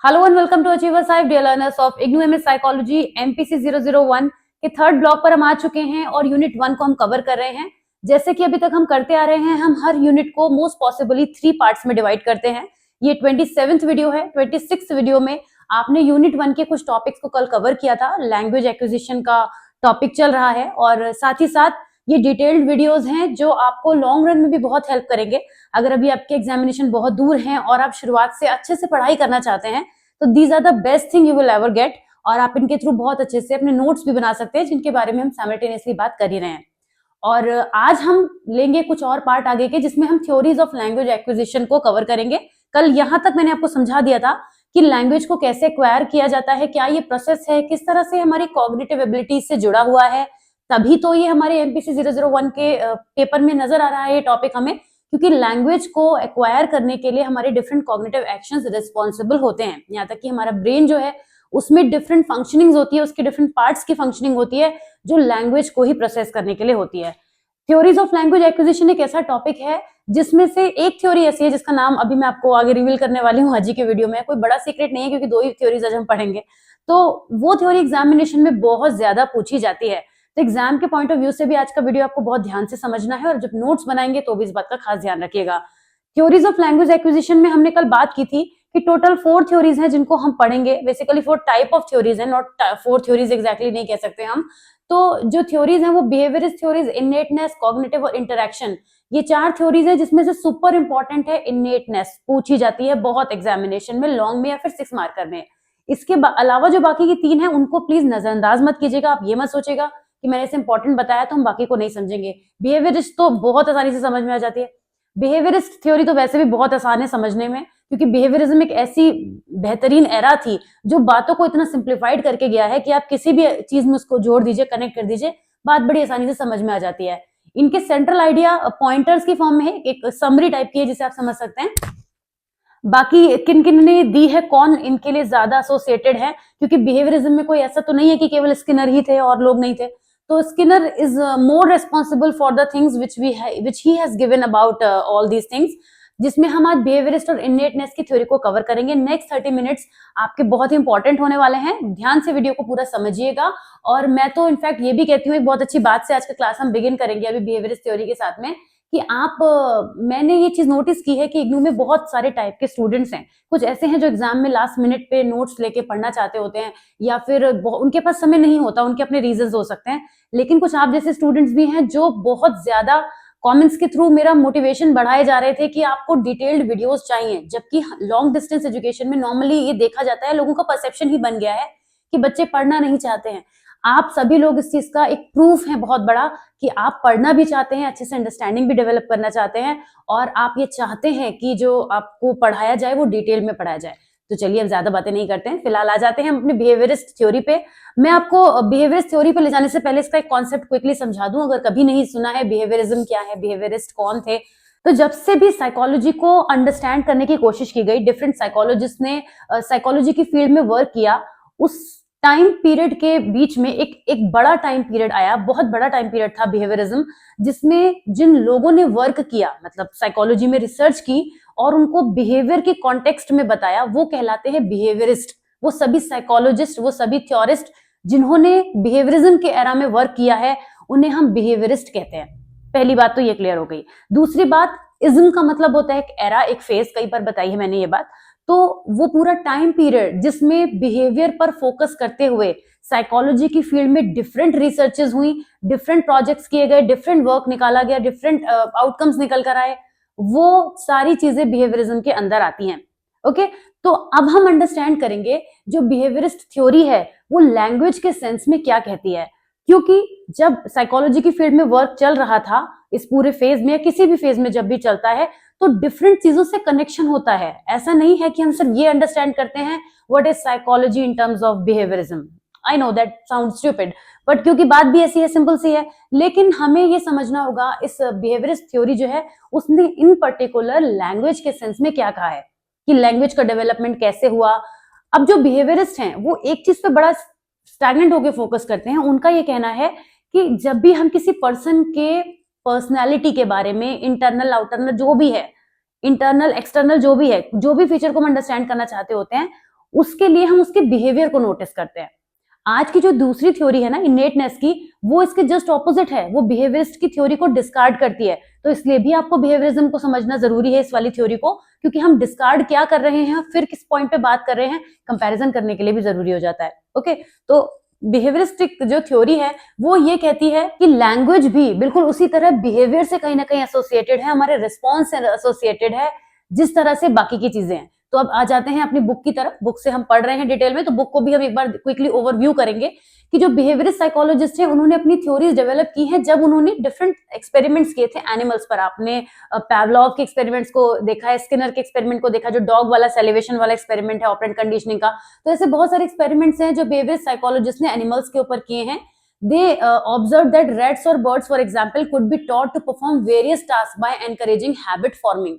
Hello and welcome to achiever 5 dear learners of IGNOU MS psychology MPC 001 के third block पर हम आ चुके हैं और यूनिट 1 को हम कवर कर रहे हैं। जैसे कि अभी तक हम करते आ रहे हैं, हम हर यूनिट को मोस्ट पॉसिबली 3 पार्ट्स में डिवाइड करते हैं। ये 27th वीडियो है। 26th वीडियो में आपने यूनिट 1 के कुछ टॉपिक्स को कल कवर किया था। लैंग्वेज एक्विजिशन का टॉपिक चल रहा है और साथ ही साथ ये डिटेल्ड वीडियोस हैं जो आपको लॉन्ग रन में भी बहुत हेल्प करेंगे। अगर अभी आपके एग्जामिनेशन बहुत दूर हैं और आप शुरुआत से अच्छे से पढ़ाई करना चाहते हैं तो these are the best thing you will ever get. और आप इनके थ्रू बहुत अच्छे से अपने नोट्स भी बना सकते हैं जिनके बारे में हम साइमल्टेनियसली बात कर ही रहे हैं। और आज हम लेंगे कुछ और पार्ट आगे के जिसमें हम थ्योरीज ऑफ लैंग्वेज एक्विजिशन को कवर करेंगे। कल यहाँ तक मैंने आपको समझा दिया था कि लैंग्वेज को कैसे एक्वायर किया जाता है, क्या ये प्रोसेस है, किस तरह से हमारी कॉग्निटिव एबिलिटीज से जुड़ा हुआ है। तभी तो ये हमारे एमपीसी 001 के पेपर में नजर आ रहा है ये टॉपिक हमें, क्योंकि लैंग्वेज को एक्वायर करने के लिए हमारे डिफरेंट कॉग्निटिव एक्शंस रिस्पॉन्सिबल होते हैं। यहाँ तक कि हमारा ब्रेन जो है उसमें डिफरेंट फंक्शनिंग्स होती है, उसके डिफरेंट पार्ट्स की फंक्शनिंग होती है जो लैंग्वेज को ही प्रोसेस करने के लिए होती है। थ्योरीज ऑफ लैंग्वेज एक्विजिशन एक ऐसा टॉपिक है जिसमें से एक थ्योरी ऐसी है जिसका नाम अभी मैं आपको आगे रिवील करने वाली हूँ आज के वीडियो में। कोई बड़ा सीक्रेट नहीं है क्योंकि 2 ही थ्योरीज आज हम पढ़ेंगे। तो वो थ्योरी एग्जामिनेशन में बहुत ज्यादा पूछी जाती है। तो एग्जाम के पॉइंट ऑफ व्यू से भी आज का वीडियो आपको बहुत ध्यान से समझना है और जब नोट्स बनाएंगे तो भी इस बात का खास ध्यान रखिएगा। थ्योरीज ऑफ लैंग्वेज एक्विजिशन में हमने कल बात की थी कि टोटल 4 थ्योरीज हैं जिनको हम पढ़ेंगे। बेसिकली 4 टाइप ऑफ थ्योरीज हैं, नॉट 4 थ्योरीज एग्जैक्टली नहीं कह सकते हम। तो जो थ्योरीज हैं वो बिहेवियरिस्ट थ्योरीज, इनेटनेस, कॉग्निटिव और इंटरेक्शन, ये 4 थ्योरीज है जिसमें से सुपर इंपॉर्टेंट है इनेटनेस। पूछी जाती है बहुत एग्जामिनेशन में, लॉन्ग में या फिर 6 मार्कर में। इसके अलावा जो बाकी की 3 है उनको प्लीज नजरअंदाज मत कीजिएगा। आप ये मत सोचेगा कि मैंने इसे इंपॉर्टेंट बताया तो हम बाकी को नहीं समझेंगे। बिहेवियरिस्ट तो बहुत आसानी से समझ में आ जाती है। बिहेवियरिस्ट थ्योरी तो वैसे भी बहुत आसान है समझने में, क्योंकि बिहेवियरिज्म एक ऐसी बेहतरीन एरा थी जो बातों को इतना सिंप्लीफाइड करके गया है कि आप किसी भी चीज में उसको जोड़ दीजिए, कनेक्ट कर दीजिए, बात बड़ी आसानी से समझ में आ जाती है। इनके सेंट्रल आइडिया पॉइंटर्स की फॉर्म में है, एक समरी टाइप की है जिसे आप समझ सकते हैं। बाकी किन किन ने दी है, कौन इनके लिए ज्यादा एसोसिएटेड है, क्योंकि बिहेवियरिज्म में कोई ऐसा तो नहीं है कि केवल स्किनर ही थे और लोग नहीं थे। तो Skinner is more responsible for the things which he has given about all these things, जिसमें हम आज बिहेवियरिस्ट और इनेटनेस की थ्योरी को कवर करेंगे। नेक्स्ट 30 मिनट्स आपके बहुत ही इंपॉर्टेंट होने वाले हैं, ध्यान से वीडियो को पूरा समझिएगा। और मैं तो इनफैक्ट ये भी कहती हूँ, एक बहुत अच्छी बात से आज का क्लास हम बिगिन करेंगे अभी बिहेवियरिस्ट थ्योरी के साथ में, कि मैंने ये चीज नोटिस की है कि इग्नू में बहुत सारे टाइप के स्टूडेंट्स हैं। कुछ ऐसे हैं जो एग्जाम में लास्ट मिनट पे नोट्स लेके पढ़ना चाहते होते हैं, या फिर उनके पास समय नहीं होता, उनके अपने रीजंस हो सकते हैं। लेकिन कुछ आप जैसे स्टूडेंट्स भी हैं जो बहुत ज्यादा कमेंट्स के थ्रू मेरा मोटिवेशन बढ़ाए जा रहे थे कि आपको डिटेल्ड वीडियोस चाहिए, जबकि लॉन्ग डिस्टेंस एजुकेशन में नॉर्मली ये देखा जाता है, लोगों का परसेप्शन ही बन गया है कि बच्चे पढ़ना नहीं चाहते हैं। आप सभी लोग इस चीज का एक प्रूफ है बहुत बड़ा कि आप पढ़ना भी चाहते हैं, अच्छे से अंडरस्टैंडिंग भी डेवलप करना चाहते हैं, और आप ये चाहते हैं कि जो आपको पढ़ाया जाए वो डिटेल में पढ़ाया जाए। तो चलिए अब ज्यादा बातें नहीं करते हैं, फिलहाल आ जाते हैं हम अपने बिहेवियरिस्ट थ्योरी पे। मैं आपको बिहेवियरिस्ट थ्योरी पे ले जाने से पहले इसका एक कॉन्सेप्ट क्विकली समझा दूं, अगर कभी नहीं सुना है बिहेवियरिज्म क्या है, बिहेवियरिस्ट कौन थे। तो जब से भी साइकोलॉजी को अंडरस्टैंड करने की कोशिश की गई, डिफरेंट साइकोलॉजिस्ट ने साइकोलॉजी की फील्ड में वर्क किया, उस टाइम पीरियड के बीच में एक बड़ा टाइम पीरियड आया, बहुत बड़ा टाइम पीरियड था बिहेवियरिज्म, जिसमें जिन लोगों ने वर्क किया, मतलब साइकोलॉजी में रिसर्च की और उनको बिहेवियर के कॉन्टेक्स्ट में बताया, वो कहलाते हैं बिहेवियरिस्ट। वो सभी साइकोलॉजिस्ट, वो सभी थ्योरिस्ट जिन्होंने बिहेवियरिज्म के एरा में वर्क किया है, उन्हें हम बिहेवियरिस्ट कहते हैं। पहली बात तो ये क्लियर हो गई। दूसरी बात, इज्म का मतलब होता है एक एरा, एक फेज, कई बार बताई है मैंने ये बात। तो वो पूरा टाइम पीरियड जिसमें बिहेवियर पर फोकस करते हुए साइकोलॉजी की फील्ड में डिफरेंट रिसर्चेस हुई, डिफरेंट प्रोजेक्ट्स किए गए, डिफरेंट वर्क निकाला गया, डिफरेंट आउटकम्स निकल कर आए, वो सारी चीजें बिहेवियरिज्म के अंदर आती हैं। ओके, तो अब हम अंडरस्टैंड करेंगे जो बिहेवियरिस्ट थ्योरी है वो लैंग्वेज के सेंस में क्या कहती है। क्योंकि जब साइकोलॉजी की फील्ड में वर्क चल रहा था, इस पूरे फेज में या किसी भी फेज में जब भी चलता है, तो डिफरेंट चीजों से कनेक्शन होता है। ऐसा नहीं है कि हम सिर्फ ये अंडरस्टैंड करते हैं what is psychology in terms of behaviourism. I know that sound stupid, but क्योंकि बात भी ऐसी है, सिंपल सी है। लेकिन हमें ये समझना होगा इस बिहेवियरिस्ट थ्योरी जो है उसने इन पर्टिकुलर लैंग्वेज के सेंस में क्या कहा है, कि लैंग्वेज का डेवलपमेंट कैसे हुआ। अब जो बिहेवियरिस्ट हैं वो एक चीज पे बड़ा स्टैग्नेंट होकर फोकस करते हैं। उनका ये कहना है कि जब भी हम किसी पर्सन के पर्सनैलिटी के बारे में, इंटरनल आउटरनल जो भी है, इंटरनल एक्सटर्नल जो भी है, जो भी फीचर को हम अंडरस्टैंड करना चाहते होते हैं, उसके लिए हम उसके बिहेवियर को नोटिस करते हैं। आज की जो दूसरी थ्योरी है ना इनेटनेस की, वो इसके जस्ट ऑपोजिट है, वो बिहेवियरिस्ट की थ्योरी को डिस्कार्ड करती है। तो इसलिए भी आपको बिहेवियरिज्म को समझना जरूरी है इस वाली थ्योरी को, क्योंकि हम डिस्कार्ड क्या कर रहे हैं, फिर किस पॉइंट पे बात कर रहे हैं, कंपैरिजन करने के लिए भी जरूरी हो जाता है। ओके, तो बिहेवियरिस्टिक जो थ्योरी है वो ये कहती है कि लैंग्वेज भी बिल्कुल उसी तरह बिहेवियर से कहीं ना कहीं एसोसिएटेड है, हमारे रिस्पॉन्स से एसोसिएटेड है, जिस तरह से बाकी की चीजें हैं। तो अब आ जाते हैं अपनी बुक की तरफ। बुक से हम पढ़ रहे हैं डिटेल में, तो बुक को भी हम एक बार क्विकली ओवरव्यू करेंगे कि जो बिहेवियरिस्ट साइकोलॉजिस्ट है उन्होंने अपनी थ्योरीज डेवलप की हैं जब उन्होंने डिफरेंट एक्सपेरिमेंट्स किए थे एनिमल्स पर। आपने पैवलोव के एक्सपेरिमेंट्स को देखा है, स्किनर के एक्सपेरिमेंट को देखा, जो डॉग वाला सेलिवेशन वाला एक्सपेरिमेंट है ऑपरेंट कंडीशनिंग का। तो ऐसे बहुत सारे एक्सपेरिमेंट्स हैं जो बिहेवियरिस्ट साइकोलॉजिस्ट ने एनिमल्स के ऊपर किए हैं। They observed that rats or birds, for example, could be taught to perform various tasks by encouraging habit forming.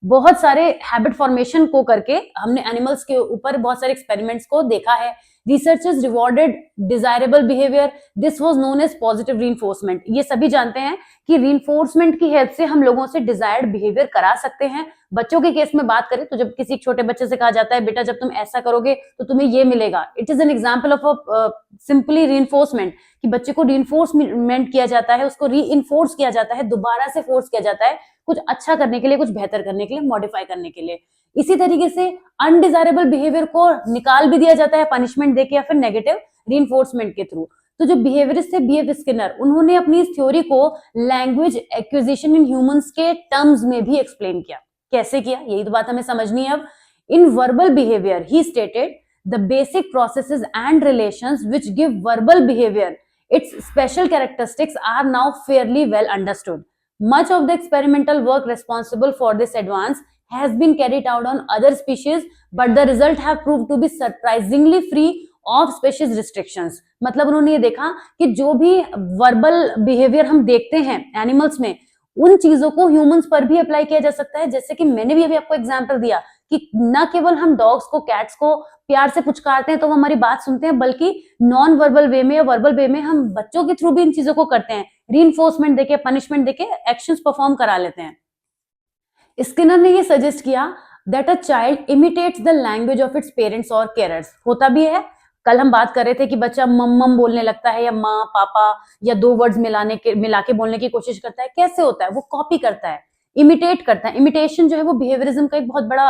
बहुत सारे हैबिट फॉर्मेशन को करके हमने एनिमल्स के ऊपर बहुत सारे एक्सपेरिमेंट्स को देखा है। Researchers rewarded desirable behaviour, this was known as positive reinforcement. ये सभी जानते हैं कि रीइंफोर्समेंट की हेल्प से हम लोगों से डिजायर्ड बिहेवियर करा सकते हैं। बच्चों के केस में बात करें तो जब किसी छोटे बच्चे से कहा जाता है बेटा जब तुम ऐसा करोगे तो तुम्हें ये मिलेगा, it is an example of a simply reinforcement, कि बच्चे को रीइंफोर्समेंट किया जाता है, उसको रीइंफोर्स किया जाता है, दोबारा से फोर्स किया जाता है कुछ अच्छा करने के लिए, कुछ बेहतर करने के लिए, मॉडिफाई करने के लिए। इसी तरीके से अनडिजायरेबल बिहेवियर को निकाल भी दिया जाता है पनिशमेंट देके या फिर नेगेटिव रीइंफोर्समेंट के थ्रू। तो जो बिहेवियरिस्ट थे B.F. स्किनर, उन्होंने अपनी इस थ्योरी को लैंग्वेज एक्विजिशन इन ह्यूमंस के टर्म्स में भी एक्सप्लेन किया। कैसे किया, यही तो बात हमें समझनी है अब। In verbal behaviour he stated the basic processes and relations which give verbal behaviour its special characteristics are now fairly well understood. Much of the experimental work responsible for this advance has been carried out on other species, but the result have proved to be surprisingly free of species restrictions. मतलब उन्होंने ये देखा कि जो भी verbal behaviour हम देखते हैं एनिमल्स में, उन चीजों को ह्यूमंस पर भी अप्लाई किया जा सकता है। जैसे कि मैंने भी अभी आपको एग्जांपल दिया कि न केवल हम डॉग्स को, कैट्स को प्यार से पुचकारते हैं तो वो हमारी बात सुनते हैं, बल्कि नॉन वर्बल वे में या वर्बल वे में हम बच्चों के थ्रू भी इन चीजों को करते हैं, रीइंफोर्समेंट देके, पनिशमेंट देके एक्शंस परफॉर्म करा लेते हैं। स्किनर ने ये सजेस्ट किया that a child imitates the language of its parents और केयरर्स। होता भी है, कल हम बात कर रहे थे कि बच्चा मम बोलने लगता है या माँ पापा या दो वर्ड्स मिला के बोलने की कोशिश करता है। कैसे होता है, वो कॉपी करता है, इमिटेट करता है। इमिटेशन जो है वो बिहेवियरिज्म का एक बहुत बड़ा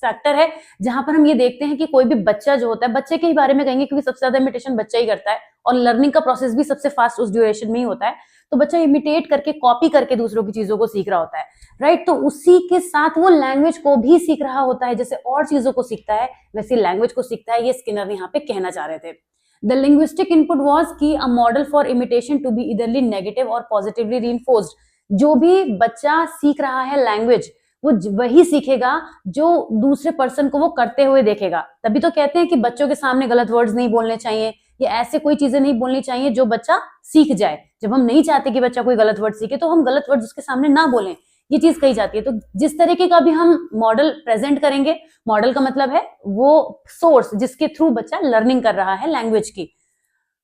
फैक्टर है, जहां पर हम ये देखते हैं कि कोई भी बच्चा जो होता है, बच्चे के ही बारे में कहेंगे क्योंकि सबसे ज्यादा इमिटेशन बच्चा ही करता है और लर्निंग का प्रोसेस भी सबसे फास्ट उस ड्यूरेशन में ही होता है। तो बच्चा इमिटेट करके, कॉपी करके दूसरों की चीजों को सीख रहा होता है, राइट। तो उसी के साथ वो लैंग्वेज को भी सीख रहा होता है, जैसे और चीजों को सीखता है वैसे लैंग्वेज को सीखता है। ये स्किनर यहाँ पे कहना चाह रहे थे। द लिंग्विस्टिक इनपुट वॉज की a model for imitation to be either negatively और पॉजिटिवली रीइंफोर्स्ड। जो भी बच्चा सीख रहा है लैंग्वेज, वो वही सीखेगा जो दूसरे पर्सन को वो करते हुए देखेगा। तभी तो कहते हैं कि बच्चों के सामने गलत वर्ड्स नहीं बोलने चाहिए या ऐसे कोई चीजें नहीं बोलनी चाहिए जो बच्चा सीख जाए। जब हम नहीं चाहते कि बच्चा कोई गलत वर्ड सीखे तो हम गलत वर्ड उसके सामने ना बोलें, ये चीज कही जाती है। तो जिस तरीके का भी हम मॉडल प्रेजेंट करेंगे, मॉडल का मतलब है वो सोर्स जिसके थ्रू बच्चा लर्निंग कर रहा है लैंग्वेज की।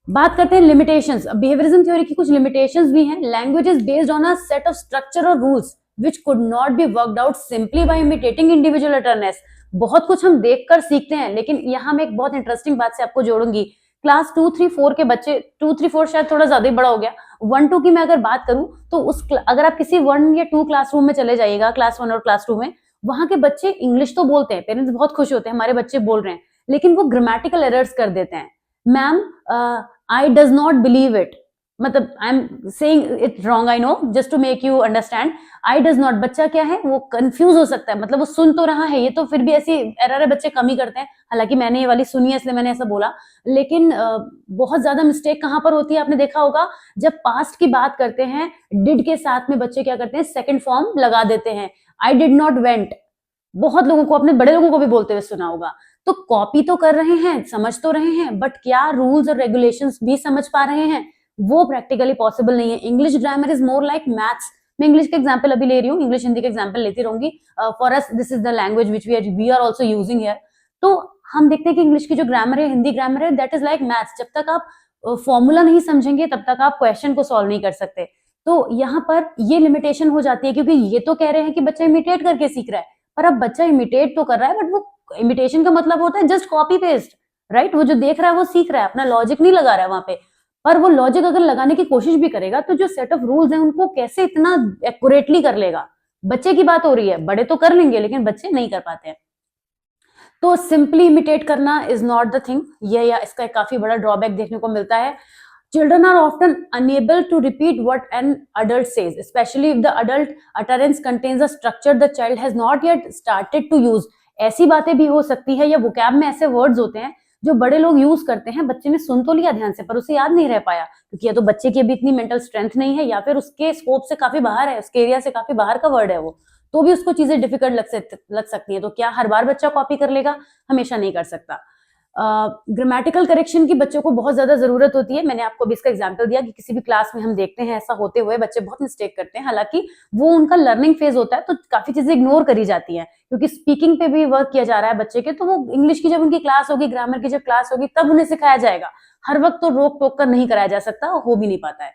बात करते हैं लिमिटेशंस। बिहेवियरिज्म थ्योरी की कुछ लिमिटेशंस भी हैं। Language is based on a set of structure और rules which could not be worked out simply by imitating individual awareness। बहुत कुछ हम देखकर सीखते हैं, लेकिन यहाँ मैं एक बहुत इंटरेस्टिंग बात से आपको जोड़ूंगी। क्लास 2, 3, 4 के बच्चे, 2, 3, 4 शायद थोड़ा ज्यादा ही बड़ा हो गया, 1, 2 की मैं अगर बात करूं तो अगर आप किसी 1 या 2 क्लासरूम में चले जाइएगा, क्लास 1 और क्लास 2 में, वहां के बच्चे इंग्लिश तो बोलते हैं, पेरेंट्स बहुत खुश होते हैं हमारे बच्चे बोल रहे हैं, लेकिन वो ग्रामेटिकल एरर्स कर देते हैं। Ma'am I does not believe it, मतलब I am saying it wrong, I know, just to make you understand. I does not, बच्चा क्या है, वो कंफ्यूज हो सकता है, मतलब वो सुन तो रहा है, ये तो फिर भी ऐसी एरर है बच्चे कम ही करते हैं। हालांकि मैंने ये वाली सुनी है इसलिए मैंने ऐसा बोला, लेकिन बहुत ज्यादा मिस्टेक कहां पर होती है आपने देखा होगा, जब पास्ट की बात करते हैं डिड के साथ में बच्चे क्या करते हैं, सेकंड फॉर्म लगा देते हैं। आई डिड नॉट वेंट, बहुत लोगों को, अपने बड़े लोगों को भी बोलते हुए सुना होगा। तो कॉपी तो कर रहे हैं, समझ तो रहे हैं, बट क्या रूल्स और रेगुलेशंस भी समझ पा रहे हैं, वो प्रैक्टिकली पॉसिबल नहीं है। English grammar is more like maths. मैं इंग्लिश का एग्जांपल अभी ले रही हूँ, इंग्लिश हिंदी का एग्जांपल लेती रहूंगी। For us this is the language which we are also using here. तो हम देखते हैं कि इंग्लिश की जो ग्रामर है, हिंदी ग्रामर है, दैट इज लाइक मैथ्स। जब तक आप फॉर्मूला नहीं समझेंगे तब तक आप क्वेश्चन को सॉल्व नहीं कर सकते। तो यहाँ पर ये लिमिटेशन हो जाती है, क्योंकि ये तो कह रहे हैं कि बच्चा इमिटेट करके सीख रहा है, पर अब बच्चा इमिटेट तो कर रहा है बट वो इमिटेशन का मतलब होता है जस्ट कॉपी पेस्ट, राइट? वो जो देख रहा है वो सीख रहा है, अपना लॉजिक नहीं लगा रहा है वहां पे। पर वो लॉजिक अगर लगाने की कोशिश भी करेगा तो जो सेट ऑफ रूल्स हैं उनको कैसे इतना एक्यूरेटली कर लेगा? बच्चे की बात हो रही है, बड़े तो कर लेंगे लेकिन बच्चे नहीं कर पाते हैं। तो सिंपली इमिटेट करना इज नॉट द थिंग, ये या इसका एक काफी बड़ा ड्रॉबैक देखने को मिलता है। Children are often unable to repeat what an adult says, especially if the adult utterance contains a structure the child has not yet started to use. ऐसी बातें भी हो सकती है या वोकैब में ऐसे वर्ड्स होते हैं जो बड़े लोग यूज करते हैं, बच्चे ने सुन तो लिया ध्यान से पर उसे याद नहीं रह पाया, क्योंकि या तो बच्चे की अभी इतनी मेंटल स्ट्रेंथ नहीं है या फिर उसके स्कोप से काफी बाहर है, उसके एरिया से काफी बाहर का वर्ड है वो, तो भी उसको चीजें डिफिकल्ट लग सकती है। तो क्या हर बार बच्चा कॉपी कर लेगा? हमेशा नहीं कर सकता। ग्रामेटिकल करेक्शन की बच्चों को बहुत ज्यादा जरूरत होती है। मैंने आपको अभी इसका एग्जांपल दिया कि किसी भी क्लास में हम देखते हैं ऐसा होते हुए बच्चे बहुत मिस्टेक करते हैं, हालांकि वो उनका लर्निंग फेज होता है तो काफी चीजें इग्नोर करी जाती हैं, क्योंकि स्पीकिंग पे भी वर्क किया जा रहा है बच्चे के, तो वो इंग्लिश की जब उनकी क्लास होगी, ग्रामर की जब क्लास होगी तब उन्हें सिखाया जाएगा। हर वक्त तो रोक टोक कर नहीं कराया जा सकता, हो भी नहीं पाता है।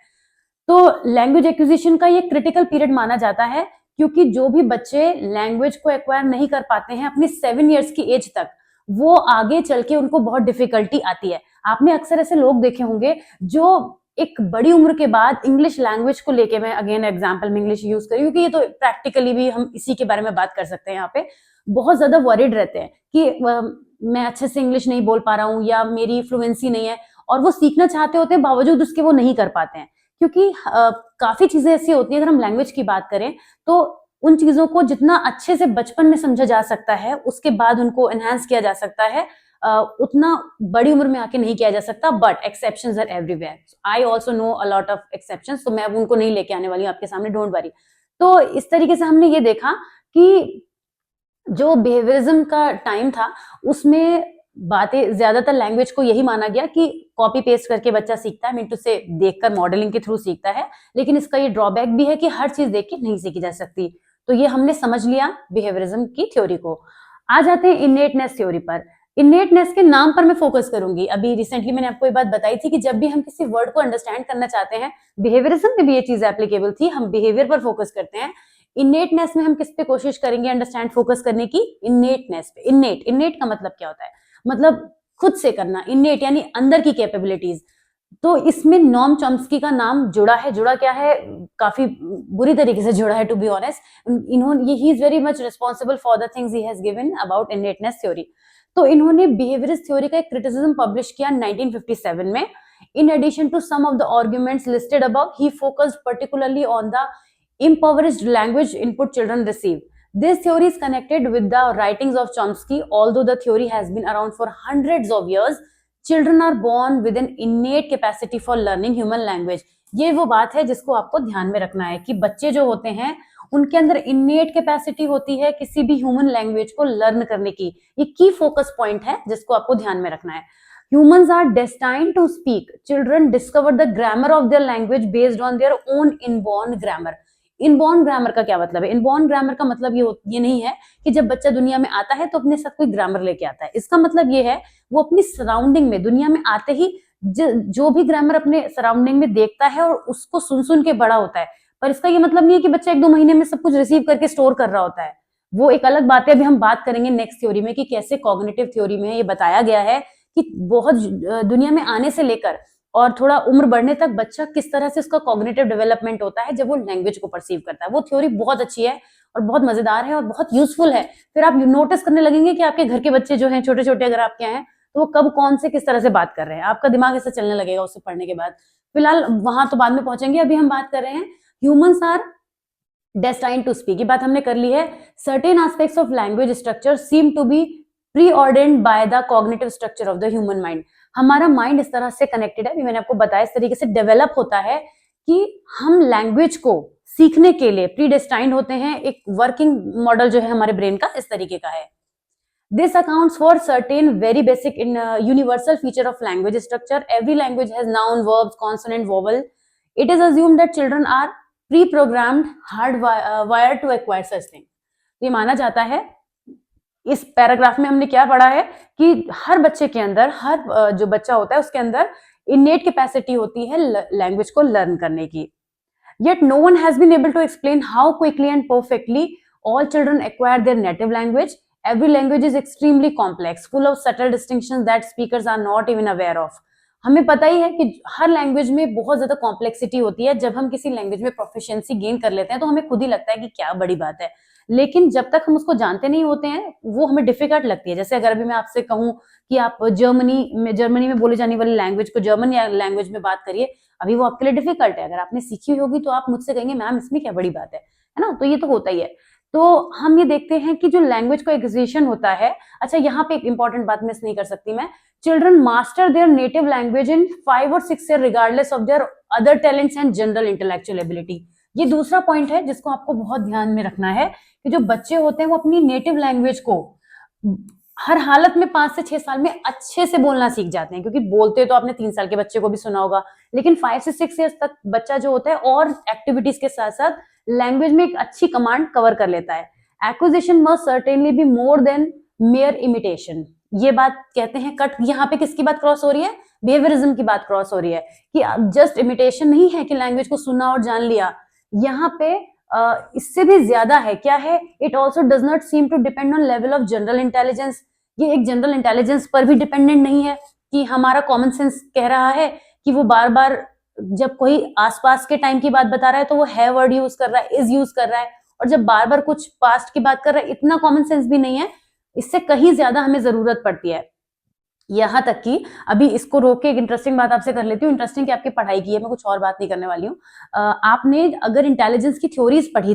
तो लैंग्वेज एक्विजिशन का ये क्रिटिकल पीरियड माना जाता है, क्योंकि जो भी बच्चे लैंग्वेज को एक्वायर नहीं कर पाते हैं अपनी 7 ईयर्स की एज तक, वो आगे चल के उनको बहुत डिफिकल्टी आती है। आपने अक्सर ऐसे लोग देखे होंगे जो एक बड़ी उम्र के बाद इंग्लिश लैंग्वेज को लेके, मैं अगेन एग्जांपल में इंग्लिश यूज करी क्योंकि ये तो प्रैक्टिकली भी हम इसी के बारे में बात कर सकते हैं यहाँ पे, बहुत ज्यादा वरीड रहते हैं कि मैं अच्छे से इंग्लिश नहीं बोल पा रहा हूँ या मेरी फ्लुएंसी नहीं है, और वो सीखना चाहते होते हैं बावजूद उसके वो नहीं कर पाते हैं, क्योंकि काफी चीजें ऐसी होती है। अगर हम लैंग्वेज की बात करें तो उन चीजों को जितना अच्छे से बचपन में समझा जा सकता है उसके बाद उनको एनहांस किया जा सकता है, उतना बड़ी उम्र में आके नहीं किया जा सकता। But exceptions are everywhere, I also know a lot of exceptions, तो मैं अब उनको नहीं लेके आने वाली हूँ आपके सामने, डोंट वरी। तो इस तरीके से हमने ये देखा कि जो बिहेवियरिज्म का टाइम था उसमें बातें ज्यादातर लैंग्वेज को यही माना गया कि कॉपी पेस्ट करके बच्चा सीखता है, मिनटू से देखकर मॉडलिंग के थ्रू सीखता है, लेकिन इसका ये ड्रॉबैक भी है कि हर चीज देख के नहीं सीखी जा सकती। तो ये हमने समझ लिया बिहेवियरिज्म की थ्योरी को। आ जाते हैं इनेटनेस थ्योरी पर। इनेटनेस के नाम पर मैं फोकस करूंगी। अभी रिसेंटली मैंने आपको ये बात बताई थी कि जब भी हम किसी वर्ड को अंडरस्टैंड करना चाहते हैं, बिहेवियरिज्म में भी ये चीज एप्लीकेबल थी, हम बिहेवियर पर फोकस करते हैं। इनेटनेस में हम किस पे कोशिश करेंगे अंडरस्टैंड फोकस करने की? इनेटनेस पे। इनेट का मतलब क्या होता है? मतलब खुद से करना, इनेट यानी अंदर की कैपेबिलिटीज। तो इसमें नॉम चॉम्स्की का नाम जुड़ा है। जुड़ा क्या है? काफी बुरी तरीके से जुड़ा है टू बी ऑनेस्ट। इन्होंने he is very much responsible for the things he has given about innateness theory. तो इन्होंने बिहेवियरिस्ट थ्योरी का एक क्रिटिसिज्म पब्लिश किया 1957 में। In addition to some of the arguments listed above, he focused particularly on the impoverished language input children receive. This theory is connected with the writings of Chomsky. Although the theory has been around for hundreds of years, children are born with an innate capacity for learning human language. ये वो बात है जिसको आपको ध्यान में रखना है कि बच्चे जो होते हैं उनके अंदर इन्नेट कैपेसिटी होती है किसी भी ह्यूमन लैंग्वेज को लर्न करने की। ये की फोकस पॉइंट है जिसको आपको ध्यान में रखना है। Humans are destined to speak. Children discover the grammar of their language based on their own inborn grammar. Inborn grammar का क्या मतलब है? इनबॉर्न ग्रामर का मतलब ये नहीं है कि जब बच्चा दुनिया में आता है तो अपने साथ कोई ग्रामर लेके आता है। इसका मतलब ये है वो अपनी सराउंडिंग में दुनिया में आते ही जो भी ग्रामर अपने सराउंडिंग में देखता है और उसको सुन सुन के बड़ा होता है। पर इसका ये मतलब नहीं है कि बच्चा 1-2 महीने में सब कुछ रिसीव करके स्टोर कर रहा होता है। वो एक अलग बात है, अभी हम बात करेंगे नेक्स्ट थ्योरी में कि कैसे कॉग्निटिव थ्योरी में ये बताया गया है कि बहुत दुनिया में आने से लेकर और थोड़ा उम्र बढ़ने तक बच्चा किस तरह से उसका कॉग्निटिव डेवलपमेंट होता है जब वो लैंग्वेज को परसीव करता है। वो थ्योरी बहुत अच्छी है और बहुत मजेदार है और बहुत यूजफुल है। फिर आप नोटिस करने लगेंगे कि आपके घर के बच्चे जो हैं छोटे छोटे, अगर आपके हैं तो वो कब कौन से किस तरह से बात कर रहे हैं, आपका दिमाग ऐसे चलने लगेगा उससे पढ़ने के बाद। फिलहाल वहां तो बाद में पहुंचेंगे, अभी हम बात कर रहे हैं humans are destined to speak। ये बात हमने कर ली है। certain aspects of language structure seem to be preordained by the cognitive structure of the human mind। हमारा माइंड इस तरह से कनेक्टेड है, अभी मैंने आपको बताया, इस तरीके से डेवलप होता है कि हम लैंग्वेज को सीखने के लिए प्रीडेस्टाइंड होते हैं। एक वर्किंग मॉडल जो है हमारे ब्रेन का इस तरीके का है। This accounts for certain very basic universal feature of language structure। Every language has noun, verbs, consonant, vowel। It is assumed that children are pre-programmed, hardwired to acquire such things। ये माना जाता है, इस पैराग्राफ में हमने क्या पढ़ा है कि हर बच्चे के अंदर, हर जो बच्चा होता है उसके अंदर इनेट कैपेसिटी होती है लैंग्वेज को लर्न करने की। Yet no one has been able to explain how quickly and perfectly all children acquire their native language। Every language is extremely complex, full of subtle distinctions that speakers are not even aware of. हमें पता ही है कि हर language में बहुत ज्यादा complexity होती है। जब हम किसी लैंग्वेज में प्रोफिशिएंसी गेन कर लेते हैं तो हमें खुद ही लगता है कि क्या बड़ी बात है, लेकिन जब तक हम उसको जानते नहीं होते हैं वो हमें डिफिकल्ट लगती है। जैसे अगर अभी मैं आपसे कहूँ कि आप जर्मनी में बोली जाने वाली लैंग्वेज को जर्मन या लैंग्वेज में बात करिए, अभी वो आपके लिए डिफिकल्ट है। अगर आपने सीखी हुई होगी तो आप मुझसे कहेंगे मैम इसमें क्या बड़ी बात है ना? तो ये तो होता ही है। तो हम ये देखते हैं कि जो लैंग्वेज का एक्विजिशन होता है, अच्छा यहाँ पे एक इंपॉर्टेंट बात मिस नहीं कर सकती मैं, children master there native language in 5 और 6 year regardless of their other talents and general intellectual ability. ये दूसरा पॉइंट है जिसको आपको बहुत ध्यान में रखना है कि जो बच्चे होते हैं वो अपनी नेटिव लैंग्वेज को हर हालत में 5 से 6 साल में अच्छे से बोलना सीख जाते हैं, क्योंकि बोलते तो आपने 3 साल के बच्चे को भी सुना होगा, लेकिन 5 से 6 ईयर्स तक बच्चा जो होता है और एक्टिविटीज के साथ साथ लैंग्वेज में एक अच्छी कमांड कवर कर लेता है। Acquisition must certainly be more than mayor imitation. ये बात कहते हैं कट, यहाँ पे किसकी बात क्रॉस हो रही है? बिहेवियरिज्म की बात क्रॉस हो रही है कि जस्ट इमिटेशन नहीं है कि लैंग्वेज को सुना और जान लिया। यहाँ पे इससे भी ज्यादा है। क्या है? It also does not seem to depend on level of general intelligence. ये एक जनरल इंटेलिजेंस पर भी डिपेंडेंट नहीं है कि हमारा कॉमन सेंस कह रहा है कि वो बार बार जब कोई आसपास के टाइम की बात बता रहा है तो वो है वर्ड यूज कर रहा है, इज यूज कर रहा है, और जब बार बार कुछ पास्ट की बात कर रहा है इतना कॉमन सेंस भी नहीं है। इससे कहीं ज्यादा हमें जरूरत पड़ती है। यहाँ तक कि अभी इसको रोक के एक इंटरेस्टिंग बात आपसे कर लेती हूँ। इंटरेस्टिंग कि आपकी पढ़ाई की है, मैं कुछ और बात नहीं करने वाली हूँ। आपने अगर इंटेलिजेंस की थ्योरीज पढ़ी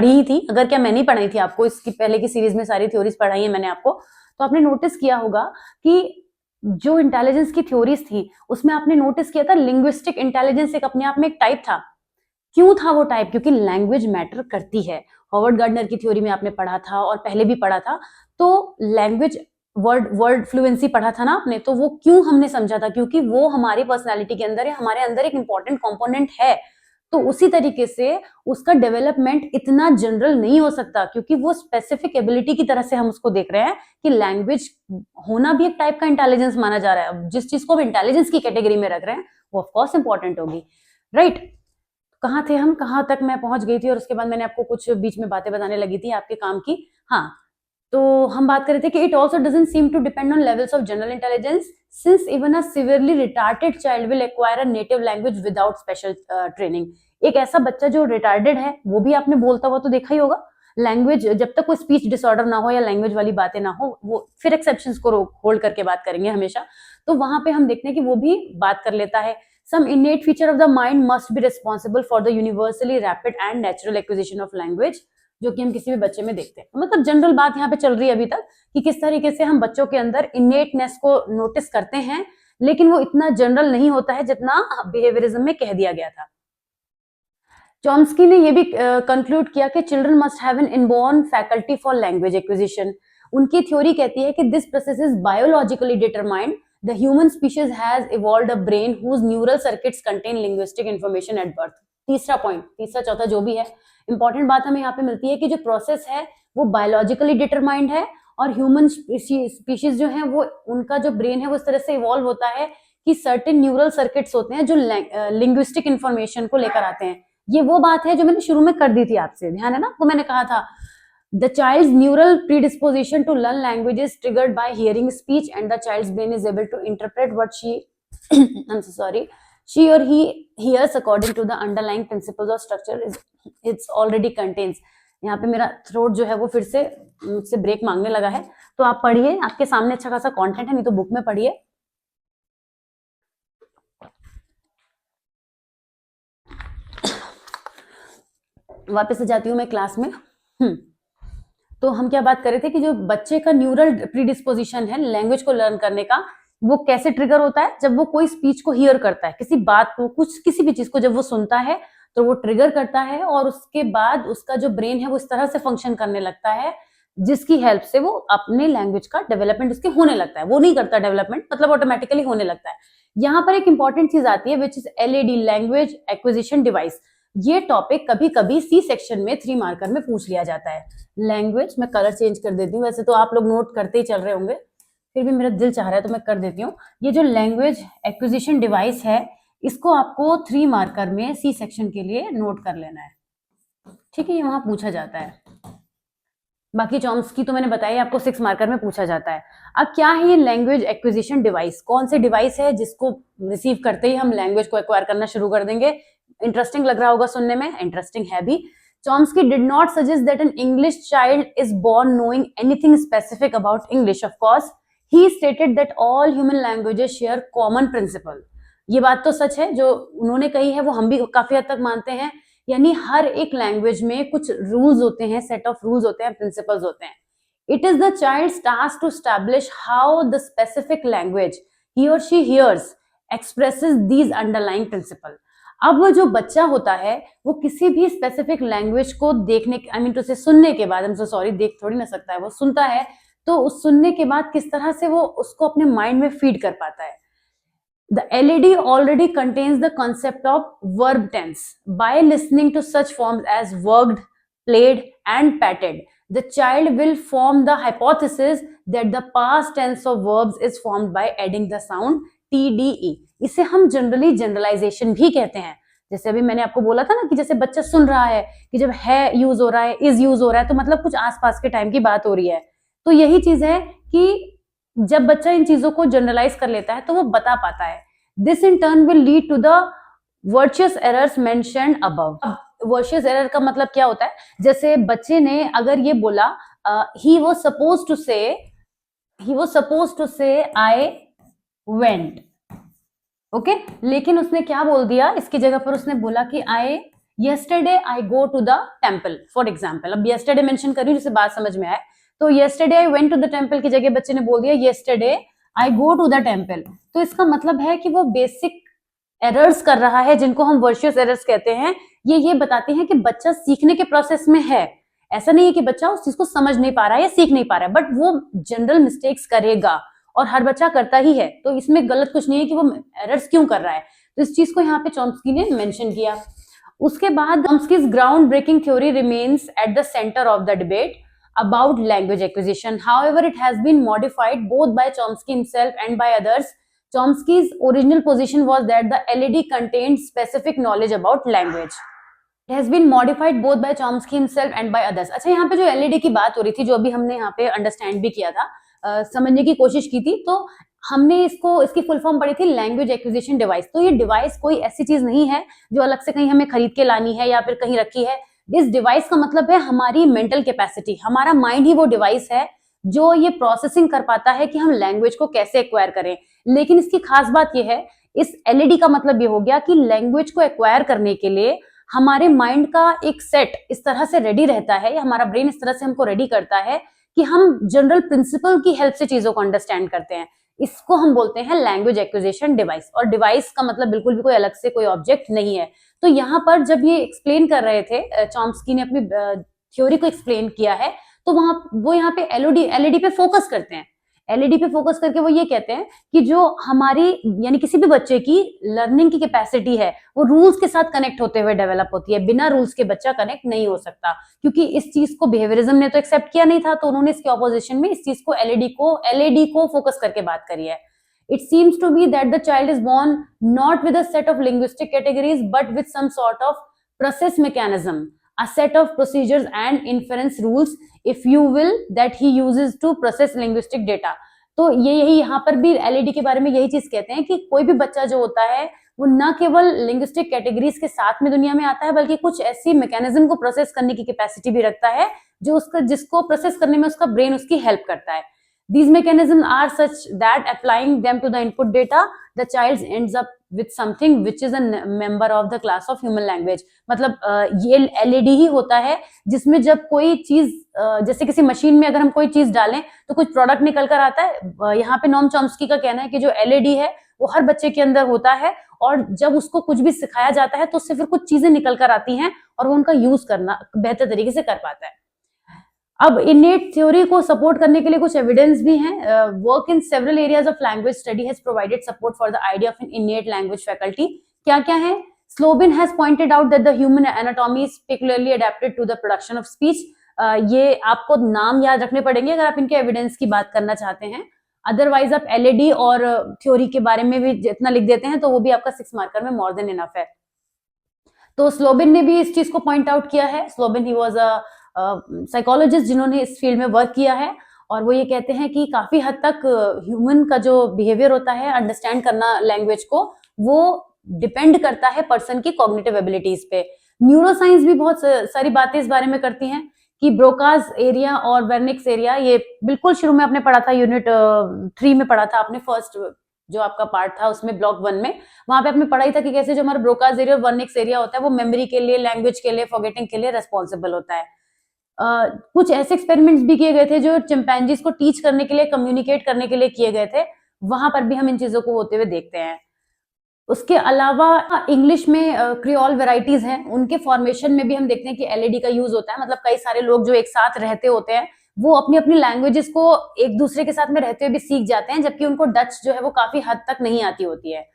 ही थी, अगर क्या मैं नहीं पढ़ाई थी आपको, इसकी पहले की सीरीज में सारी थ्योरीज पढ़ाई है मैंने आपको, तो आपने नोटिस किया होगा कि जो इंटेलिजेंस की थ्योरीज थी उसमें आपने नोटिस किया था लिंग्विस्टिक इंटेलिजेंस एक अपने आप में एक टाइप था। क्यों था वो टाइप? क्योंकि लैंग्वेज मैटर करती है। हॉवर्ड गार्डनर की थ्योरी में आपने पढ़ा था और पहले भी पढ़ा था। तो लैंग्वेज वर्ड फ्लुएंसी पढ़ा था ना आपने, तो वो क्यों हमने समझा था? क्योंकि वो हमारी पर्सनालिटी के अंदर है, हमारे अंदर एक इंपॉर्टेंट कंपोनेंट है। तो उसी तरीके से उसका डेवलपमेंट इतना जनरल नहीं हो सकता, क्योंकि वो स्पेसिफिक एबिलिटी की तरह से हम उसको देख रहे हैं कि लैंग्वेज होना भी एक टाइप का इंटेलिजेंस माना जा रहा है। जिस चीज को हम इंटेलिजेंस की कैटेगरी में रख रहे हैं वो ऑफकोर्स इंपॉर्टेंट होगी, राइट? कहाँ थे हम? कहाँ तक मैं पहुंच गई थी? और उसके बाद मैंने आपको कुछ बीच में बातें बताने लगी थी आपके काम की। हाँ, तो हम बात कर रहे थे कि it also doesn't seem to depend on levels of general intelligence, since even a severely retarded child will acquire a native language without special training. एक ऐसा बच्चा जो रिटार्डेड है वो भी आपने बोलता हुआ तो देखा ही होगा। लैंग्वेज जब तक कोई स्पीच डिसऑर्डर ना हो या लैंग्वेज वाली बातें ना हो, वो फिर एक्सेप्शंस को होल्ड करके बात करेंगे हमेशा, तो वहां पे हम देखते हैं कि वो भी बात कर लेता है। Some innate feature of the mind must be responsible for the universally rapid and natural acquisition of language, जो कि हम किसी भी बच्चे में देखते हैं। मतलब जनरल बात यहाँ पे चल रही है अभी तक कि किस तरीके से हम बच्चों के अंदर इनेटनेस को नोटिस करते हैं, लेकिन वो इतना जनरल नहीं होता है जितना बिहेवियरिज्म में कह दिया गया था। चॉम्स्की ने ये भी कंक्लूड किया कि children must have an inborn faculty for language acquisition. उनकी थ्योरी कहती है कि this process is biologically determined. The human species has evolved a brain whose neural circuits contain linguistic information at birth. तीसरा point, तीसरा चौथा जो भी है, इंपॉर्टेंट बात हमें यहाँ पे मिलती है कि जो प्रोसेस है वो बायोलॉजिकली डिटरमाइंड है, और ह्यूमन स्पीशीज जो है वो उनका जो ब्रेन है वो इस तरह से इवॉल्व होता है कि सर्टेन न्यूरल सर्किट्स होते हैं जो लिंग्विस्टिक इंफॉर्मेशन को लेकर आते हैं। ये वो बात है जो मैंने शुरू में कर दी थी आपसे, ध्यान है ना? वो मैंने कहा था the child's neural predisposition to learn language is triggered by hearing speech, and the child's brain is able to interpret what she I'm so sorry, she or he hears according to the underlying principles of structure it's already contains। यहाँ पे मेरा throat जो है वो फिर से मुझसे break मांगने लगा है, तो आप पढ़िए, आपके सामने अच्छा खासा कंटेंट है, नहीं तो बुक में पढ़िए। वापस से जाती हूँ मैं क्लास में। तो हम क्या बात कर रहे थे कि जो बच्चे का न्यूरल प्रीडिस्पोजिशन है लैंग्वेज को लर्न करने का, वो कैसे ट्रिगर होता है? जब वो कोई स्पीच को हियर करता है, किसी बात को, कुछ किसी भी चीज को जब वो सुनता है तो वो ट्रिगर करता है, और उसके बाद उसका जो ब्रेन है वो इस तरह से फंक्शन करने लगता है जिसकी हेल्प से वो अपने लैंग्वेज का डेवलपमेंट उसके होने लगता है। वो नहीं करता डेवलपमेंट, मतलब ऑटोमेटिकली होने लगता है। यहाँ पर एक इंपॉर्टेंट चीज आती है which is LAD, language acquisition device. ये टॉपिक कभी कभी सी सेक्शन में 3 मार्कर में पूछ लिया जाता है। लैंग्वेज, मैं कलर चेंज कर देती हूँ, वैसे तो आप लोग नोट करते ही चल रहे होंगे, फिर भी मेरा दिल चाह रहा है तो मैं कर देती हूँ। ये जो लैंग्वेज एक्विजिशन डिवाइस है इसको आपको 3 मार्कर में सी सेक्शन के लिए नोट कर लेना है, ठीक है? ये वहां पूछा जाता है। बाकी चॉम्स्की तो मैंने बताया आपको 6 मार्कर में पूछा जाता है। अब क्या है ये लैंग्वेज एक्विजिशन डिवाइस? कौन से डिवाइस है जिसको रिसीव करते ही हम लैंग्वेज को एक्वायर करना शुरू कर देंगे? इंटरेस्टिंग लग रहा होगा सुनने में, इंटरेस्टिंग है भी। Chomsky did not suggest that an English child is born knowing anything specific about English. Of course, he stated that all human languages share common principle. ये बात तो सच है, जो उन्होंने कही है वो हम भी काफी हद तक मानते हैं। यानी हर एक लैंग्वेज में कुछ रूल्स होते हैं, सेट ऑफ रूल्स होते हैं, प्रिंसिपल्स होते हैं। It is the child's task to establish how the specific language he or she hears expresses these underlying principles. अब वो जो बच्चा होता है वो किसी भी स्पेसिफिक लैंग्वेज को देखने आई मीन टू से सुनने के बाद, देख थोड़ी ना सकता है, वो सुनता है, तो उस सुनने के बाद किस तरह से वो उसको अपने माइंड में फीड कर पाता है। The LED already contains the concept of verb tense. By listening to such forms as worked, played, and patted, the child will form the hypothesis that the past tense of verbs is formed by adding the sound TDE. इसे हम generally generalisation भी कहते हैं। जैसे अभी मैंने आपको बोला था ना कि जैसे बच्चा सुन रहा है कि जब है यूज हो रहा है, इज यूज हो रहा है, तो मतलब कुछ आसपास के टाइम की बात हो रही है। तो यही चीज है कि जब बच्चा इन चीजों को जनरलाइज कर लेता है तो वो बता पाता है। This in turn will lead to the virtuous errors mentioned above. Virtuous error का मतलब क्या होता है? जैसे बच्चे ने अगर ये बोला ही वाज सपोज टू से आई वेंट, ओके, लेकिन उसने क्या बोल दिया, इसकी जगह पर उसने बोला कि yesterday I go to the temple, for example. अब yesterday मेंशन कर रही हूँ जिससे बात समझ में आए, तो yesterday I went to the temple की जगह बच्चे ने बोल दिया yesterday I go to the temple। तो इसका मतलब है कि वो बेसिक एरर्स कर रहा है, जिनको हम वर्चुअस एरर्स कहते हैं। ये बताते हैं कि बच्चा सीखने के प्रोसेस में है। ऐसा नहीं है कि बच्चा उस चीज को समझ नहीं पा रहा है या सीख नहीं पा रहा है, बट वो जनरल मिस्टेक्स करेगा और हर बच्चा करता ही है, तो इसमें गलत कुछ नहीं है कि वो एरर्स क्यों कर रहा है। तो इस चीज को यहाँ पे चॉम्स्की ने मेंशन किया। उसके बाद Chomsky's ground breaking theory remains at the centre of the debate about language acquisition. However, it has been modified both by Chomsky himself and by others. Chomsky's original position was that the LED contained specific knowledge about language. It has been modified both by Chomsky himself and by others. अच्छा, यहाँ पे जो LED की बात हो रही थी, जो अभी हमने यहाँ पे अंडरस्टैंड भी किया था, समझने की कोशिश की थी, तो हमने इसकी फुल फॉर्म पढ़ी थी लैंग्वेज एक्विजिशन डिवाइस। तो ये डिवाइस कोई ऐसी चीज नहीं है जो अलग से कहीं हमें खरीद के लानी है या फिर कहीं रखी है। इस डिवाइस का मतलब है हमारी मेंटल कैपेसिटी, हमारा माइंड ही वो डिवाइस है जो ये प्रोसेसिंग कर पाता है कि हम लैंग्वेज को कैसे एक्वायर करें। लेकिन इसकी खास बात ये है, इस एलईडी का मतलब ये हो गया कि लैंग्वेज को एक्वायर करने के लिए हमारे माइंड का एक सेट इस तरह से रेडी रहता है, या हमारा ब्रेन इस तरह से हमको रेडी करता है कि हम जनरल प्रिंसिपल की हेल्प से चीजों को अंडरस्टैंड करते हैं। इसको हम बोलते हैं लैंग्वेज एक्विजिशन डिवाइस। और डिवाइस का मतलब बिल्कुल भी कोई अलग से कोई ऑब्जेक्ट नहीं है। तो यहाँ पर जब ये एक्सप्लेन कर रहे थे, चॉम्स्की ने अपनी थ्योरी को एक्सप्लेन किया है, तो वो यहाँ पे एलईडी पे फोकस करते हैं। एलईडी पे फोकस करके वो ये कहते हैं कि जो हमारी यानी किसी भी बच्चे की लर्निंग की कैपेसिटी है वो रूल्स के साथ कनेक्ट होते हुए डेवलप होती है। बिना रूल्स के बच्चा कनेक्ट नहीं हो सकता, क्योंकि इस चीज को बिहेवियरिज्म ने तो एक्सेप्ट किया नहीं था, तो उन्होंने इसके ऑपोजिशन में इस चीज को एलईडी को फोकस करके बात करी है। It seems to be that the child is born not with a set of linguistic categories, but with some sort of process mechanism, a set of procedures and inference rules, if you will, that he uses to process linguistic data. तो यही यहाँ पर भी LED के बारे में यही चीज कहते हैं कि कोई भी बच्चा जो होता है वो न केवल लिंग्विस्टिक कैटेगरीज के साथ में दुनिया में आता है, बल्कि कुछ ऐसी मैकेनिज्म को प्रोसेस करने की कैपेसिटी भी रखता है जिसको प्रोसेस करने में उसका ब्रेन उसकी हेल्प करता है। These mechanisms are such that applying them to the input data, the child ends up with something which is a member of the class of human language. मतलब ये एलईडी ही होता है जिसमें जब कोई चीज, जैसे किसी मशीन में अगर हम कोई चीज डालें तो कुछ प्रोडक्ट निकल कर आता है। यहाँ पे नॉम चॉम्स्की का कहना है कि जो एलईडी है वो हर बच्चे के अंदर होता है, और जब उसको कुछ भी सिखाया जाता है तो उससे फिर कुछ चीजें निकल कर आती हैं और वो उनका यूज करना बेहतर तरीके से कर पाता है। अब इनेट थ्योरी को सपोर्ट करने के लिए कुछ एविडेंस भी हैं। Work in several areas of language study has provided support for the idea of an innate language faculty. क्या क्या है? Slobin has pointed out that the human anatomy is peculiarly adapted to the production of speech. ये आपको नाम याद रखने पड़ेंगे अगर आप इनके एविडेंस की बात करना चाहते हैं। अदरवाइज आप एलईडी और थ्योरी के बारे में भी जितना लिख देते हैं तो वो भी आपका 6 मार्कर में मोर देन इनफ है। तो स्लोबिन ने भी इस चीज को पॉइंट आउट किया है। Slobin he was a psychologist जिन्होंने इस फील्ड में वर्क किया है, और वो ये कहते हैं कि काफी हद तक ह्यूमन का जो बिहेवियर होता है, अंडरस्टैंड करना लैंग्वेज को, वो डिपेंड करता है पर्सन की कॉग्निटिव एबिलिटीज पे। न्यूरोसाइंस भी बहुत सारी बातें इस बारे में करती हैं कि ब्रोकाज एरिया और वेर्निक्स एरिया, ये बिल्कुल शुरू में आपने पढ़ा था, यूनिट 3 में पढ़ा था आपने, फर्स्ट जो आपका पार्ट था उसमें ब्लॉक 1 में, वहां पे आपने पढ़ा ही था कि कैसे जो हमारा ब्रोकाज एरिया और वर्निक्स एरिया होता है वो मेमोरी के लिए, लैंग्वेज के लिए, फॉरगेटिंग के लिए रेस्पॉन्सिबल होता है। कुछ ऐसे एक्सपेरिमेंट्स भी किए गए थे जो चिंपैंजीज को टीच करने के लिए, कम्युनिकेट करने के लिए किए गए थे, वहां पर भी हम इन चीजों को होते हुए देखते हैं। उसके अलावा इंग्लिश में क्रियोल वेराइटीज हैं, उनके फॉर्मेशन में भी हम देखते हैं कि एलईडी का यूज होता है। मतलब कई सारे लोग जो एक साथ रहते होते हैं वो अपनी अपनी लैंग्वेजेस को एक दूसरे के साथ में रहते हुए भी सीख जाते हैं, जबकि उनको डच जो है वो काफी हद तक नहीं आती होती है।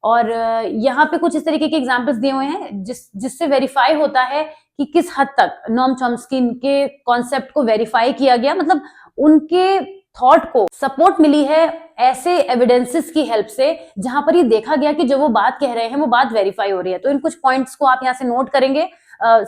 और यहाँ पे कुछ इस तरीके के एग्जाम्पल्स दिए हुए हैं जिससे वेरीफाई होता है कि किस हद तक नोम चॉम्स्की के कॉन्सेप्ट को वेरीफाई किया गया, मतलब उनके थॉट को सपोर्ट मिली है ऐसे एविडेंसेस की हेल्प से, जहां पर ये देखा गया कि जो वो बात कह रहे हैं वो बात वेरीफाई हो रही है। तो इन कुछ पॉइंट्स को आप यहाँ से नोट करेंगे,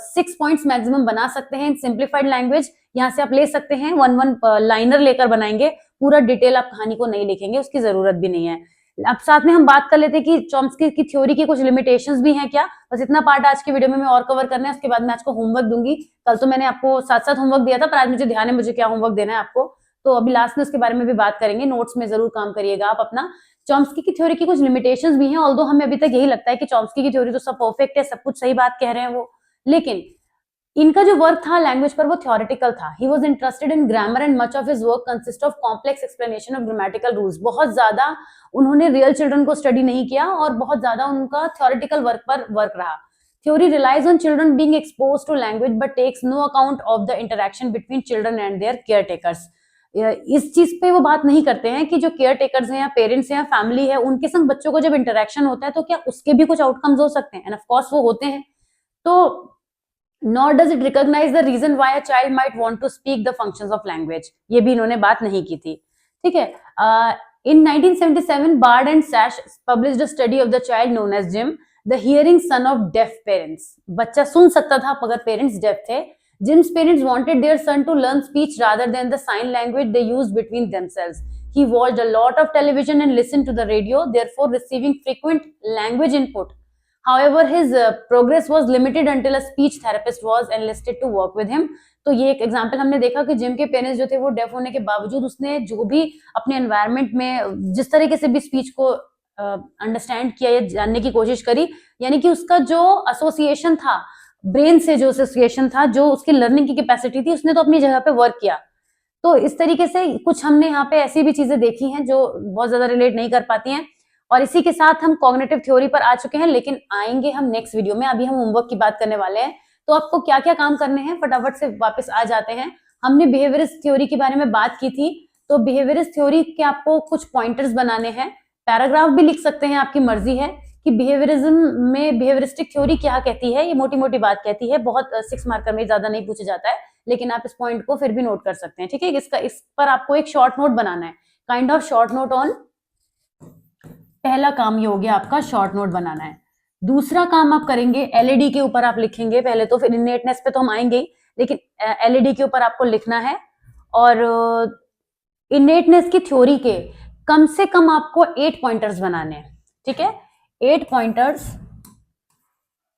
6 पॉइंट्स मैक्सिमम बना सकते हैं इन सिंप्लीफाइड लैंग्वेज, यहाँ से आप ले सकते हैं, 1 लाइनर लेकर बनाएंगे, पूरा डिटेल आप कहानी को नहीं लिखेंगे, उसकी जरूरत भी नहीं है। अब साथ में हम बात कर लेते हैं कि चॉम्स्की की थ्योरी की कुछ लिमिटेशंस भी हैं क्या। बस इतना पार्ट आज की वीडियो में मैं और कवर करना है, उसके बाद मैं आज को होमवर्क दूंगी। कल तो मैंने आपको साथ साथ होमवर्क दिया था, पर आज मुझे ध्यान है मुझे क्या होमवर्क देना है आपको, तो अभी लास्ट में उसके बारे में भी बात करेंगे। नोट्स में जरूर काम करिएगा आप अपना। चॉम्स्की की थ्योरी की कुछ लिमिटेशंस भी हैं, ऑल्दो हमें अभी तक यही लगता है कि चॉम्स्की की थ्योरी तो सब परफेक्ट है, सब कुछ सही बात कह रहे हैं वो, लेकिन इनका जो वर्क था लैंग्वेज पर वो थ्योरेटिकल था। He was interested in grammar and much of his work consist of complex explanation of grammatical rules. बहुत ज्यादा उन्होंने रियल चिल्ड्रन को स्टडी नहीं किया और बहुत ज्यादा उनका थ्योरेटिकल वर्क पर वर्क रहा। Theory relies on children being exposed to language but takes no account of the interaction between children and their caretakers. इस चीज पे वो बात नहीं करते हैं कि जो केयर टेकर्स हैं या पेरेंट्स हैं या फैमिली है, उनके संग बच्चों को जब इंटरेक्शन होता है तो क्या उसके भी कुछ आउटकम्स हो सकते हैं, एंड ऑफ कोर्स वो होते हैं। तो nor does it recognize the reason why a child might want to speak the functions of language, ये भी इन्होंने बात नहीं की थी। ठीक है। In 1977 Bard and Sash published a study of the child known as Jim, the hearing son of deaf parents। बच्चा सुन सकता था मगर पेरेंट्स डेफ थे। Jim's parents wanted their son to learn speech rather than the sign language they used between themselves. He watched a lot of television and listened to the radio, therefore receiving frequent language input. However, his progress was limited until a speech therapist was enlisted to work with him। तो ये एक example हमने देखा कि gym के parents जो थे वो डेफ होने के बावजूद उसने जो भी अपने एनवायरनमेंट में जिस तरीके से भी स्पीच को अंडरस्टैंड किया या जानने की कोशिश करी, यानी कि उसका जो एसोसिएशन था ब्रेन से, जो एसोसिएशन था, जो उसकी लर्निंग की कैपेसिटी थी, उसने तो अपनी जगह पे वर्क किया। तो इस तरीके से कुछ हमने यहाँ पे ऐसी भी चीजें देखी हैं जो बहुत ज्यादा रिलेट नहीं कर पाती हैं। और इसी के साथ हम कॉग्निटिव थ्योरी पर आ चुके हैं, लेकिन आएंगे हम नेक्स्ट वीडियो में। अभी हम होमवर्क की बात करने वाले हैं, तो आपको क्या क्या काम करने हैं फटाफट से वापस आ जाते हैं। हमने बिहेवियरिस्ट थ्योरी के बारे में बात की थी, तो बिहेवियरिस्ट थ्योरी के आपको कुछ पॉइंटर्स बनाने हैं, पैराग्राफ भी लिख सकते हैं, आपकी मर्जी है कि बिहेवियरिज्म में बिहेवियरिस्टिक थ्योरी क्या कहती है। ये मोटी मोटी बात कहती है, बहुत 6 मार्कर में ज्यादा नहीं पूछा जाता है, लेकिन आप इस पॉइंट को फिर भी नोट कर सकते हैं। ठीक है, इस पर आपको एक शॉर्ट नोट बनाना है, kind of short note on. पहला काम ये हो गया आपका, शॉर्ट नोट बनाना है। दूसरा काम आप करेंगे एलईडी के ऊपर आप लिखेंगे पहले तो, फिर इनेटनेस पे तो हम आएंगे ही, लेकिन एलईडी के ऊपर आपको लिखना है। और इनेटनेस की थ्योरी के कम से कम आपको 8 पॉइंटर्स बनाने हैं। ठीक है, 8 पॉइंटर्स,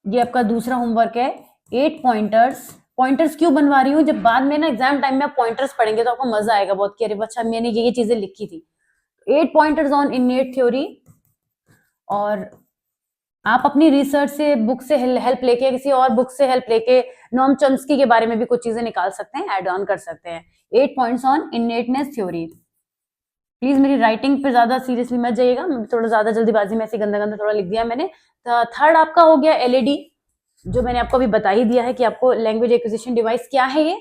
ये आपका दूसरा होमवर्क है। 8 पॉइंटर्स। पॉइंटर्स क्यों बनवा रही हूँ, जब बाद में ना एग्जाम टाइम में आप पॉइंटर्स पढ़ेंगे तो आपको मजा आएगा बहुत कि अरे अच्छा मैंने ये चीजें लिखी थी। 8 पॉइंटर्स ऑन इनेट थ्योरी। और आप अपनी रिसर्च से, बुक से हेल्प लेके, किसी और बुक से हेल्प लेके नोम चॉम्स्की के बारे में भी कुछ चीजें निकाल सकते हैं, ऐड ऑन कर सकते हैं। 8 points on innateness theory. Please मेरी राइटिंग पे ज्यादा सीरियसली मत जाइएगा, थोड़ा ज्यादा जल्दीबाजी में ऐसे गंदा गंदा थोड़ा लिख दिया मैंने। थर्ड आपका हो गया एलईडी, जो मैंने आपको अभी बता ही दिया है कि आपको लैंग्वेज एक्विजिशन डिवाइस क्या है। ये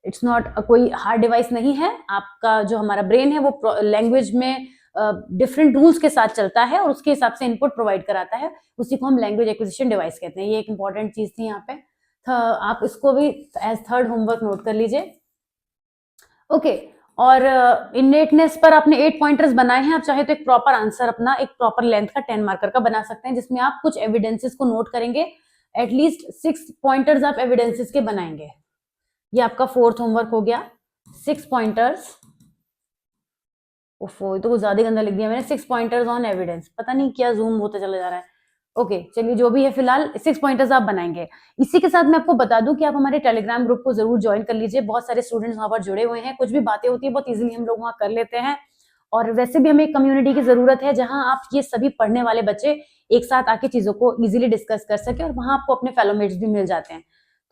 इट्स नॉट कोई हार्ड डिवाइस नहीं है। आपका जो हमारा ब्रेन है वो लैंग्वेज में डिफरेंट रूल्स के साथ चलता है और उसके हिसाब से इनपुट प्रोवाइड कराता है, उसी को हम लैंग्वेज एक्विजिशन डिवाइस कहते हैं। ये एक इंपॉर्टेंट चीज थी यहाँ पे, आप इसको भी एज थर्ड होमवर्क नोट कर लीजिए। ओके, और इनेटनेस पर आपने 8 पॉइंटर्स बनाए हैं। आप चाहे तो एक प्रॉपर आंसर अपना एक प्रॉपर लेंथ का 10 मार्कर का बना सकते हैं, जिसमें आप कुछ एविडेंसेस को नोट करेंगे। एटलीस्ट 6 पॉइंटर्स आप एविडेंसेस के बनाएंगे। ये आपका 4th होमवर्क हो गया। 6 पॉइंटर्स, ओफो, ये तो कुछ ज्यादा गंदा लिख दिया मैंने। 6 पॉइंटर्स ऑन एविडेंस, पता नहीं क्या जूम होता चला जा रहा है। ओके चलिए, जो भी है फिलहाल 6 पॉइंटर्स आप बनाएंगे। इसी के साथ मैं आपको बता दूं कि आप हमारे टेलीग्राम ग्रुप को जरूर ज्वाइन कर लीजिए। बहुत सारे स्टूडेंट्स वहां पर जुड़े हुए हैं, कुछ भी बातें होती है बहुत इजीली हम लोग वहां कर लेते हैं। और वैसे भी हमें एक कम्युनिटी की जरूरत है जहां आप ये सभी पढ़ने वाले बच्चे एक साथ आके चीजों को इजीली डिस्कस कर सके, और वहां आपको अपने फेलोमेट्स भी मिल जाते हैं।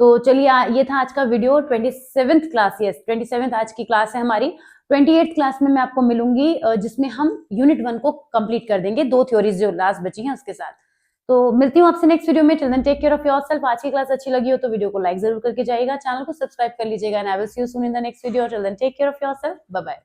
तो चलिए, ये था आज का video. 27th class, yes 27th आज की क्लास है हमारी। 28th क्लास में मैं आपको मिलूंगी, जिसमें हम यूनिट 1 को कंप्लीट कर देंगे, 2 थ्योरीज जो लास्ट बची हैं उसके साथ। तो मिलती हूँ आपसे नेक्स्ट वीडियो में। Till then take care of yourself. आज की क्लास अच्छी लगी हो तो वीडियो को लाइक जरूर करके जाइएगा, चैनल को सब्सक्राइब कर लीजिएगा। And I will see you soon in the next video. Till then take care of yourself, bye bye.